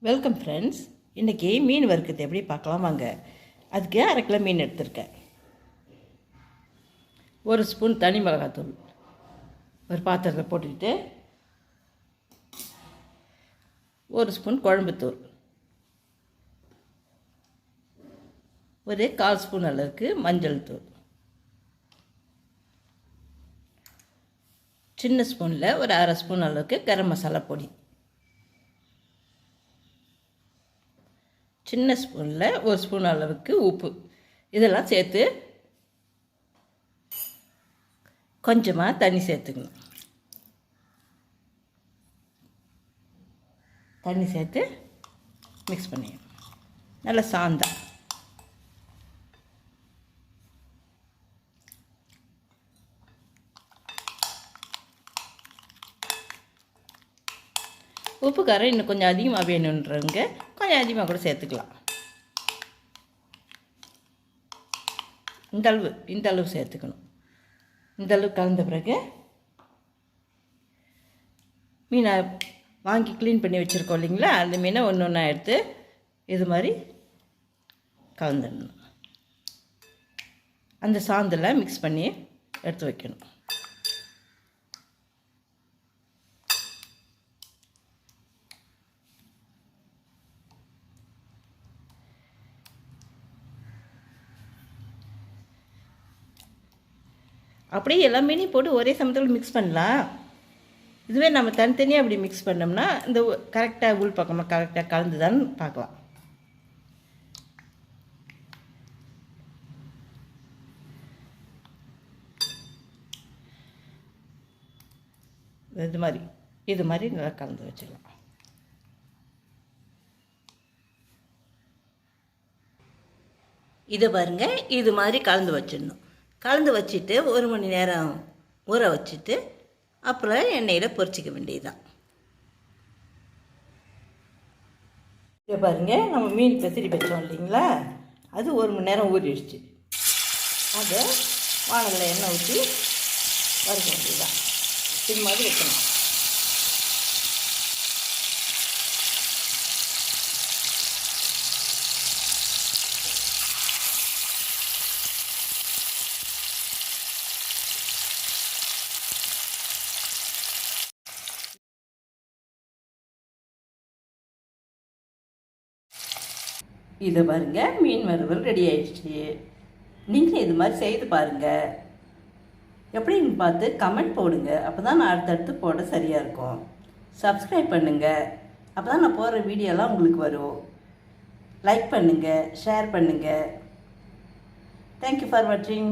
Welcome friends. இன்றைக்கி மீன் வறுக்கிறது எப்படி பார்க்கலாம் வாங்க. அதுக்கு 1/2 கிலோ மீன் எடுத்திருக்கேன். 1 ஸ்பூன் தனி மிளகாத்தூள் ஒரு பாத்திரத்தில் போட்டுக்கிட்டு 1 ஸ்பூன் குழம்புத்தூள், ஒரு 1/4 ஸ்பூன் அளவுக்கு மஞ்சள் தூள், சின்ன ஸ்பூனில் ஒரு 1/2 ஸ்பூன் அளவுக்கு கரம் மசாலா பொடி, சின்ன ஸ்பூனில் 1 ஸ்பூன் அளவுக்கு உப்பு, இதெல்லாம் சேர்த்து கொஞ்சமாக தண்ணி சேர்த்துக்கணும். தண்ணி சேர்த்து மிக்ஸ் பண்ணிக்கணும். நல்லா சாந்தா உப்பு காரம் இன்னும் கொஞ்சம் அதிகமாக வேணுன்றவங்க கொஞ்சம் அதிகமாக கூட சேர்த்துக்கலாம். இந்த அளவு சேர்த்துக்கணும். இந்த அளவு கலந்த பிறகு மீனை வாங்கி க்ளீன் பண்ணி வச்சுருக்கோம் இல்லைங்களா, அந்த மீனை ஒன்று ஒன்றா எடுத்து இது மாதிரி கலந்துடணும். அந்த சாந்தில் மிக்ஸ் பண்ணி எடுத்து வைக்கணும். அப்படியே எல்லா மீனையும் போட்டு ஒரே சமயத்தில் மிக்ஸ் பண்ணலாம். இதுவே நம்ம தனித்தனியாக அப்படி மிக்ஸ் பண்ணோம்னா இந்த கரெக்டாக உள் பக்கமாக கரெக்டாக கலந்துதான்னு பார்க்கலாம். இது மாதிரி நல்லா கலந்து வச்சிடலாம். இதை பாருங்கள், இது மாதிரி கலந்து வச்சிடணும். கலந்து வச்சுட்டு 1 மணி நேரம் ஊற வச்சுட்டு அப்புறம் எண்ணெயில் பொரிச்சிக்க வேண்டியதுதான். இதை பாருங்கள், நம்ம மீன் பெசரி வச்சோம் இல்லைங்களா, அது 1 மணி நேரம் ஊறிடுச்சு. அதை வானலில் எண்ணெய் ஊற்றி வறுக்க வேண்டியதுதான். இது மாதிரி வைக்கணும். இதை பாருங்கள், மீன் வறுவல் ரெடி ஆயிடுச்சு. நீங்கள் இது மாதிரி செய்து பாருங்கள். எப்படின்னு பார்த்து கமெண்ட் போடுங்க. அப்போ தான் நான் அடுத்தடுத்து போட சரியாக இருக்கும். சப்ஸ்கிரைப் பண்ணுங்கள். அப்போ தான் நான் போடுற வீடியோலாம் உங்களுக்கு வரும். லைக் பண்ணுங்கள், ஷேர் பண்ணுங்கள். தேங்க்யூ ஃபார் வாட்சிங்.